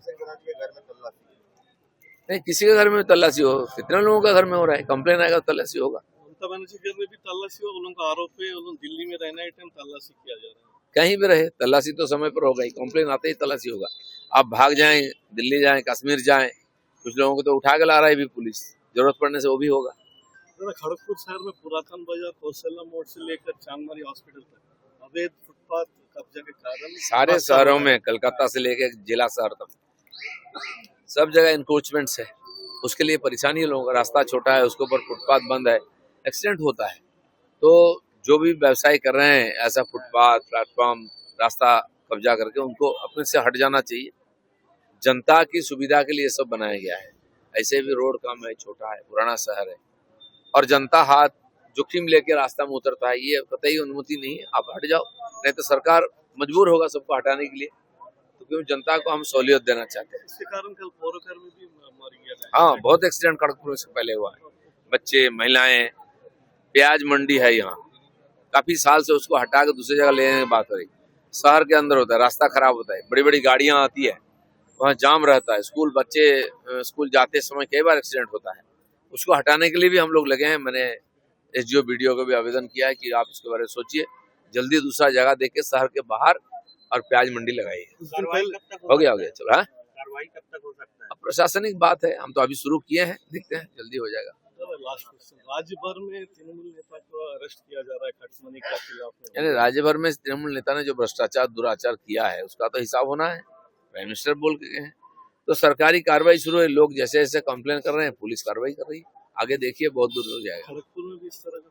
किशन बनर्जी के घर में तल्लाशी? नहीं, किसी के घर में तलाशी हो, कितने लोगों का घर में हो रहा है, कंप्लेन आएगा तो तलाशी होगा। ममता बनर्जी के घर में भी तल्लाशी हो, उनका आरोप है उन्होंने दिल्ली में रहना है टाइम तल्लाशी किया जा रहा है। कहीं भी रहे तलाशी तो समय पर होगा ही, कंप्लेन आते ही तलाशी होगा। आप भाग जाएं, दिल्ली जाएं, कश्मीर जाएं, कुछ लोगों को तो उठा के ला रहा है भी पुलिस, जरूरत पड़ने से वो भी होगा। खड़गपुर शहर में पुरातन बाजार कौशल्या मोड़ से लेकर चांदमारी हॉस्पिटल तक अवैध फुटपाथ कब्जा के कारण सारे शहरों में, कलकत्ता से लेकर जिला शहर तक सब जगह इंक्रोचमेंट्स है। उसके लिए परेशानी है लोगों का, रास्ता छोटा है, उसके ऊपर फुटपाथ बंद है, एक्सीडेंट होता है। तो जो भी व्यवसाय कर रहे हैं ऐसा फुटपाथ, प्लेटफॉर्म, रास्ता कब्जा करके, उनको अपने से हट जाना चाहिए। जनता की सुविधा के लिए सब बनाया गया है। ऐसे भी रोड कम है, छोटा है, पुराना शहर है और जनता हाथ जोखिम लेके रास्ता में उतरता है, ये कतई अनुमति नहीं है। आप हट जाओ, नहीं तो सरकार मजबूर होगा सबको हटाने के लिए। तो क्यों जनता को हम सहूलियत देना चाहते हैं। इसके कारण कल पौरकर में भी मर गया है। हाँ, बहुत एक्सीडेंट खड़गपुर से पहले हुआ है। बच्चे, महिलाएं, प्याज मंडी है यहाँ, काफी साल से उसको हटा के दूसरी जगह लेने की बात हो रही। शहर के अंदर होता है, रास्ता खराब होता है, बड़ी बड़ी गाड़ियां आती है, वहाँ जाम रहता है, स्कूल बच्चे स्कूल जाते समय कई बार एक्सीडेंट होता है। उसको हटाने के लिए भी हम लोग लगे हैं। मैंने एसडीओ बीडीओ को भी आवेदन किया है कि आप इसके बारे में सोचिए, जल्दी दूसरा जगह देके शहर के बाहर और प्याज मंडी लगाइए। हो गया चलो। हाँ, कार्रवाई कब तक हो सकता है? अब प्रशासनिक बात है, हम तो अभी शुरू किए हैं, देखते हैं जल्दी हो जाएगा। लास्ट क्वेश्चन, राज्य भर में तृणमूल नेता को अरेस्ट किया जा रहा है खटमनी के खिलाफ। यानी राज्य भर में तृणमूल नेता ने जो भ्रष्टाचार, दुराचार किया है उसका तो हिसाब होना है। प्राइम मिनिस्टर बोल के गए हैं, तो सरकारी कार्रवाई शुरू है। लोग जैसे जैसे कंप्लेन कर रहे हैं, पुलिस कार्रवाई कर रही है। आगे देखिए, बहुत दूर हो जाएगा। खड़गपुर में भी इस तरह का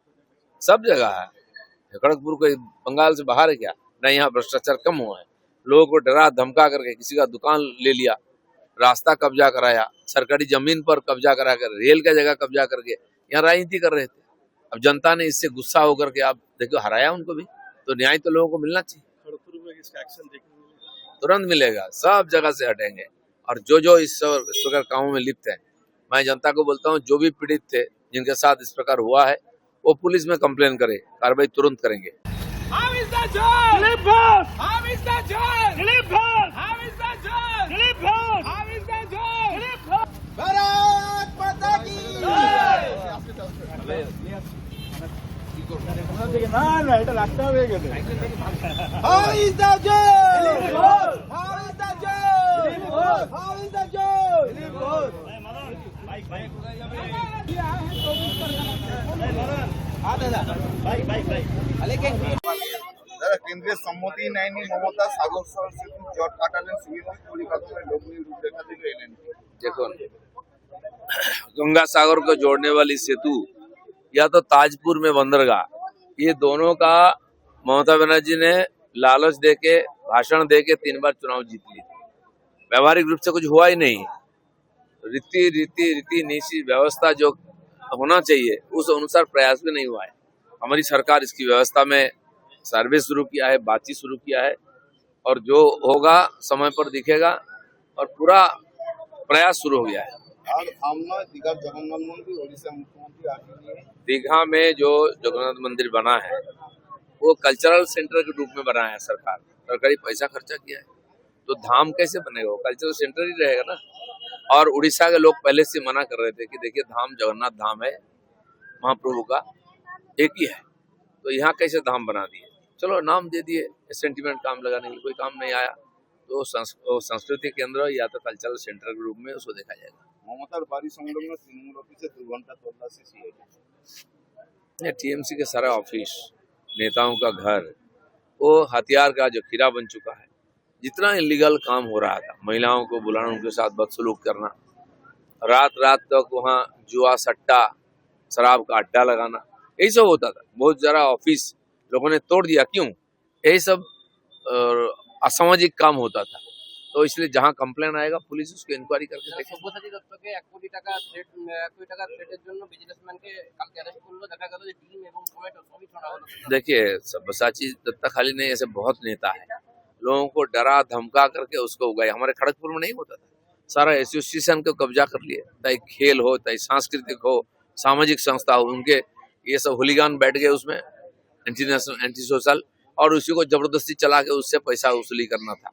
सब जगह है। खड़गपुर कोई बंगाल से बाहर है क्या? नहीं, यहाँ भ्रष्टाचार कम हुआ है। लोगों को डरा धमका करके किसी का दुकान ले लिया, रास्ता कब्जा कराया, सरकारी जमीन पर कब्जा करा कर, रेल का जगह कब्जा करके यहाँ राजनीति कर रहे थे। अब जनता ने इससे गुस्सा होकर के, आप देखो, हराया उनको भी, तो न्याय तो लोगों को मिलना चाहिए। खड़गपुर में इसका एक्शन देखने मिलेगा, तुरंत मिलेगा, सब जगह से हटेंगे। और जो इस प्रकार कामों में लिप्त है, मैं जनता को बोलता हूँ, जो भी पीड़ित थे, जिनके साथ इस प्रकार हुआ है, वो पुलिस में कंप्लेन करे, कार्रवाई तुरंत करेंगे। কেন্দ্রের সম্মতি নেয়নি মমতা, সাগরসর সেতু জট কাটালেন, সিভিল পরিকাঠামোর লগ্নি রূপরেখা দিকে এলেন। देखो, गंगा सागर को जोड़ने वाली सेतु या तो ताजपुर में बंदरगाह, ये दोनों का ममता बनर्जी ने लालच देके, भाषण देके 3 बार चुनाव जीत ली। व्यवहारिक रूप से कुछ हुआ ही नहीं। रीति नीति व्यवस्था जो होना चाहिए उस अनुसार प्रयास भी नहीं हुआ है। हमारी सरकार इसकी व्यवस्था में सर्वे शुरू किया है, बातचीत शुरू किया है, और जो होगा समय पर दिखेगा, और पूरा प्रयास शुरू हो गया है। আর আমরা দীঘার জগন্নাথ মন্দির ওড়িশা মুখ্যমন্ত্রী আগে নিয়ে दीघा में जो जगन्नाथ मंदिर बना है वो कल्चरल सेंटर के रूप में बना है। सरकारी पैसा खर्चा किया है, तो धाम कैसे बनेगा? वो कल्चरल सेंटर ही रहेगा ना। और उड़ीसा के लोग पहले से मना कर रहे थे कि देखिए, धाम जगन्नाथ धाम है, महाप्रभु का एक ही है, तो यहाँ कैसे धाम बना दिए? चलो नाम दे दिए, सेंटिमेंट काम लगाने के लिए, कोई काम नहीं आया, तो संस्कृति केंद्र या तो कल्चरल सेंटर के रूप में उसको देखा जाएगा। মমতার বাড়ি সংলগ্ন তৃণমূল অফিসে 2 ঘন্টা তল্লাশি সিআইডি। टीएमसी के सारा ऑफिस, नेताओं का घर, वो हथियार का जो खीरा बन चुका है। जितना इलीगल काम हो रहा था, महिलाओं को बुलाना, उनके साथ बदसलूक करना, रात तक वहाँ जुआ, सट्टा, शराब का अड्डा लगाना, यही सब होता था। बहुत सारा ऑफिस लोगों ने तोड़ दिया। क्यों? यही सब असामाजिक काम होता था। तो इसलिए जहाँ कंप्लेन आएगा, पुलिस उसकी इंक्वायरी करके देखेगी। সব্যসাচী দত্তকে 1 কোটি টাকা থ্রেটের জন্য বিজনেসম্যানকে কালকে অ্যারেস্ট করলো। দেখা গেল যে ডিম এবং টমেটো সবই ছড়া হলো। देखिए, सब्यसाची दत्ता खाली नहीं, ऐसे बहुत नेता है, लोगों को डरा धमका करके उसको उगाए। हमारे खड़गपुर में नहीं होता था, सारा एसोसिएशन को कब्जा कर लिए, चाहे खेल हो, चाहे सांस्कृतिक हो, सामाजिक संस्था हो, उनके ये सब हुलिगान बैठ गए उसमें, एंटी सोशल, और उसी को जबरदस्ती चला के उससे पैसा वसूली करना था।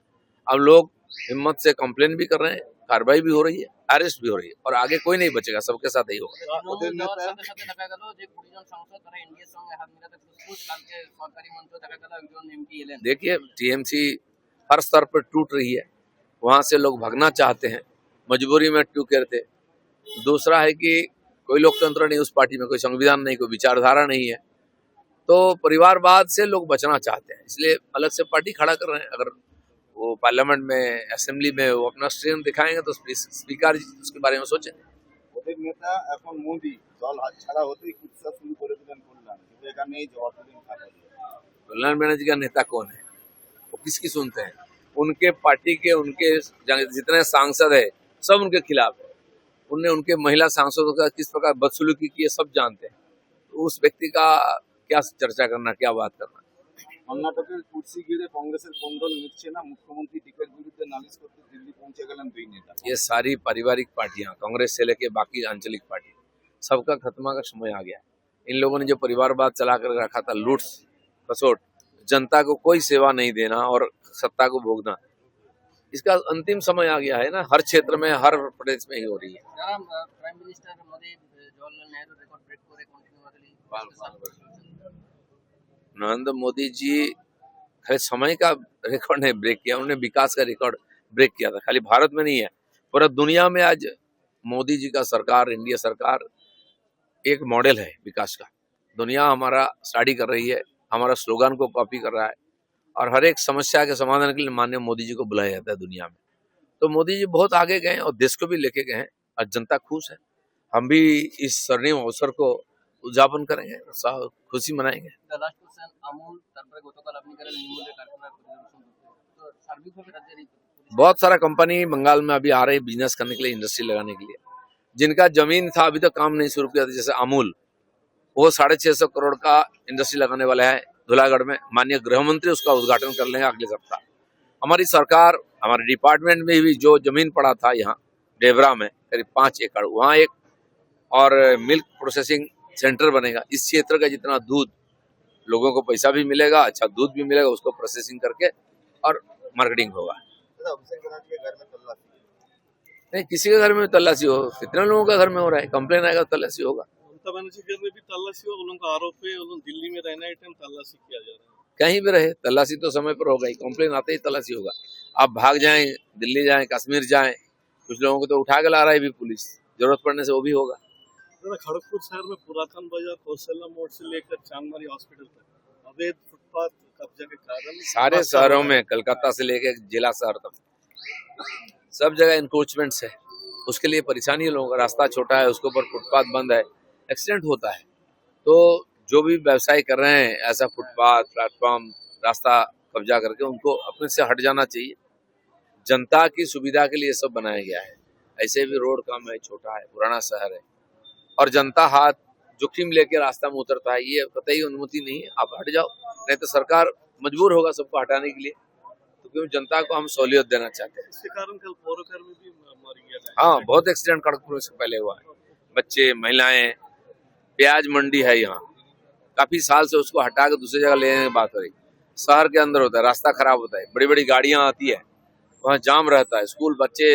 अब लोग हिम्मत से कंप्लेन भी कर रहे हैं, कार्रवाई भी हो रही है, अरेस्ट भी हो रही है और आगे कोई नहीं बचेगा, सबके साथ यही होगा। ওদের তৃণমূল যাওয়ার নেতা সাথে সাথে দেখা গেল যে 20 জন সাংসদ তারা এনডিএর সঙ্গে হাত মিলাতে ফুসফুস, কালকে সরকারি মঞ্চ দেখা গেল একজন এমপি এলেন। देखिए टीएमसी हर स्तर पर टूट रही है, वहां से लोग भागना चाहते हैं, मजबूरी में टूटे रहते। दूसरा है कि कोई लोकतंत्र नहीं उस पार्टी में, कोई संविधान नहीं, कोई विचारधारा नहीं है, तो परिवारवाद से लोग बचना चाहते हैं, इसलिए अलग से पार्टी खड़ा कर रहे हैं। अगर वो पार्लियामेंट में, असेंबली में वो अपना स्ट्रेंथ दिखाएंगे तो स्पीकर उसके बारे में सोचें। ওদের নেতা এখন মোদি দল হাত ছাড়া হতেই কুৎসা শুরু করে দিলেন কল্যাণ, কিন্তু এখানে এই জবাব দিলেন খাতা দিয়ে। कल्याण बनर्जी का नेता कौन है, वो किसकी सुनते हैं? उनके पार्टी के, उनके जितने सांसद है सब उनके खिलाफ है। उनने उनके महिला सांसदों का किस प्रकार बदसलूकी की है सब जानते हैं, तो उस व्यक्ति का क्या चर्चा करना, क्या बात करना। কর্ণাটকের কুর্সি ঘিরে কংগ্রেসের কোন্দল মিটছে না, মুখ্যমন্ত্রী টিকের বিরুদ্ধে নালিশ করতে দিল্লি পৌঁছে গেলেন দুই নেতা। ये सारी पारिवारिक पार्टियां, कांग्रेस से लेके बाकी आंचलिक पार्टी, सबका खत्मा का समय आ गया है। इन लोगों ने जो परिवारवाद चला कर रखा था, लूट खसोट, जनता को कोई सेवा नहीं देना और सत्ता को भोगना, इसका अंतिम समय आ गया है ना। हर क्षेत्र में, हर प्रदेश में ही हो रही है। যারা prime minister Modi Jawaharlal Nehru record break করে কন্টিনিউয়াসলি नरेंद्र मोदी जी खाली समय का रिकॉर्ड नहीं ब्रेक किया, उन्होंने विकास का रिकॉर्ड ब्रेक किया था। खाली भारत में नहीं है, पूरा दुनिया में आज मोदी जी का सरकार, इंडिया सरकार एक मॉडल है विकास का। दुनिया हमारा स्टडी कर रही है, हमारा स्लोगन को कॉपी कर रहा है और हर एक समस्या के समाधान के लिए माननीय मोदी जी को बुलाया जाता है दुनिया में। तो मोदी जी बहुत आगे गए और देश को भी लेके गए हैं और जनता खुश है। हम भी इस स्वर्णिम अवसर को उद्यापन करेंगे, खुशी मनाएंगे। লাস্ট কোশ্চেন, আমুল তারপরে গতকাল আপনি গেলেন নির্মলের কারখানার পরিদর্শন করতে, তো সার্বিকভাবে রাজ্যের এই बहुत सारा कंपनी बंगाल में अभी आ रही है बिजनेस करने के लिए, इंडस्ट्री लगाने के लिए। जिनका जमीन था अभी तक काम नहीं शुरू किया था, जैसे अमूल, वो 650 करोड़ का इंडस्ट्री लगाने वाला है धुलागढ़ में। माननीय गृह मंत्री उसका उद्घाटन कर लेंगे अगले सप्ताह। हमारी सरकार, हमारे डिपार्टमेंट में भी जो जमीन पड़ा था यहाँ डेबरा में करीब 5 एकड़, वहाँ एक और मिल्क प्रोसेसिंग सेंटर बनेगा। इस क्षेत्र का जितना दूध, लोगों को पैसा भी मिलेगा, अच्छा दूध भी मिलेगा, उसको प्रोसेसिंग करके और मार्केटिंग होगा। दादा, अभिषेक बनर्जी के घर में तल्लाशी नहीं, किसी के घर में तलाशी हो, कितने लोगों का घर में हो रहा है, कंप्लेन आएगा तलाशी होगा। ममता बनर्जी घर में भी तलाशी हुआ, उन लोगों का आरोप है, उन लोग दिल्ली में रहना है टाइम तलाशी किया जा रहा है। कहीं भी रहे तलाशी तो समय पर होगा ही, कंप्लेन आते ही तलाशी होगा। आप भाग जाएं, दिल्ली जाएं, कश्मीर जाएं, कुछ लोगों को तो उठा के ला रहा है भी पुलिस, जरूरत पड़ने से वो भी होगा। दादा, खड़गपुर शहर में पुरातन बाजार, कौशल्या मोड़ से लेकर चांदमारी हॉस्पिटल तक अवैध फुटपाथ कब्जा के कारण सारे शहरों में, कलकत्ता से लेके जिला शहर तक सब जगह इंक्रोचमेंट्स है, उसके लिए परेशानी है लोगों का। रास्ता छोटा है, उसके ऊपर फुटपाथ बंद है, एक्सीडेंट होता है। तो जो भी व्यवसाय कर रहे हैं ऐसा फुटपाथ, प्लेटफॉर्म, रास्ता कब्जा करके, उनको अपने से हट जाना चाहिए। जनता की सुविधा के लिए सब बनाया गया है। ऐसे भी रोड कम है, छोटा है, पुराना शहर है और जनता हाथ जोखिम लेके रास्ता में उतरता है, ये कतई अनुमति नहीं है। आप हट जाओ, नहीं तो सरकार मजबूर होगा सबको हटाने के लिए, तो क्यों जनता को हम सहूलियत देना चाहते हैं। इसके कारण कल पौरकर में भी मर गया। हाँ, बहुत एक्सीडेंट खड़गपुर से पहले हुआ है। बच्चे, महिलाएं, प्याज मंडी है यहाँ, काफी साल से उसको हटा के दूसरी जगह लेने की बात हो रही। शहर के अंदर होता है, रास्ता खराब होता है, बड़ी बड़ी गाड़ियां आती है, वहाँ जाम रहता है, स्कूल बच्चे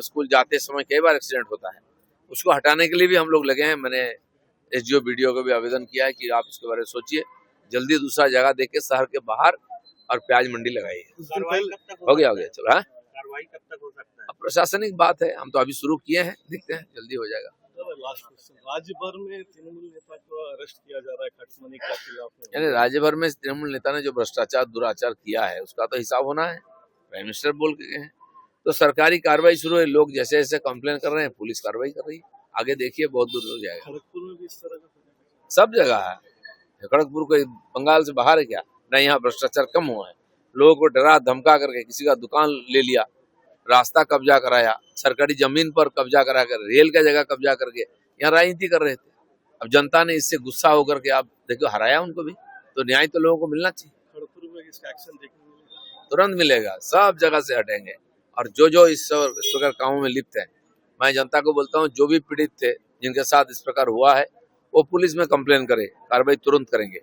स्कूल जाते समय कई बार एक्सीडेंट होता है। उसको हटाने के लिए भी हम लोग लगे हैं। मैंने एसडीओ बीडीओ को भी आवेदन किया है कि आप इसके बारे में सोचिए, जल्दी दूसरा जगह देख के शहर के बाहर और प्याज मंडी लगाइए। हो गया चलो। हाँ, कार्रवाई कब तक हो सकता है? अब प्रशासनिक बात है, हम तो अभी शुरू किए हैं, देखते हैं जल्दी हो जाएगा। लास्ट क्वेश्चन, राज्य भर में तृणमूल नेता को अरेस्ट किया जा रहा है खटमनी के खिलाफ में। यानी राज्य भर में तृणमूल नेता ने जो भ्रष्टाचार, दुराचार किया है उसका तो हिसाब होना है। प्राइम मिनिस्टर बोल के गए हैं, तो सरकारी कार्रवाई शुरू है। लोग जैसे जैसे कंप्लेन कर रहे हैं, पुलिस कार्रवाई कर रही है। आगे देखिए, बहुत दूर हो जाएगा। खड़गपुर में भी इस तरह का सब जगह है। खड़गपुर कोई बंगाल से बाहर है क्या? नहीं, यहाँ भ्रष्टाचार कम हुआ है। लोगों को डरा धमका करके किसी का दुकान ले लिया, रास्ता कब्जा कराया, सरकारी जमीन पर कब्जा करा कर, रेल का जगह कब्जा करके यहाँ राजनीति कर रहे थे। अब जनता ने इससे गुस्सा होकर के, आप देखो, हराया उनको भी, तो न्याय तो लोगों को मिलना चाहिए। खड़गपुर में इसका एक्शन देखने मिलेगा, तुरंत मिलेगा, सब जगह से हटेंगे। और जो इस प्रकार कामों में लिप्त है, मैं जनता को बोलता हूँ, जो भी पीड़ित थे, जिनके साथ इस प्रकार हुआ है, वो पुलिस में कंप्लेन करे, कार्रवाई तुरंत करेंगे।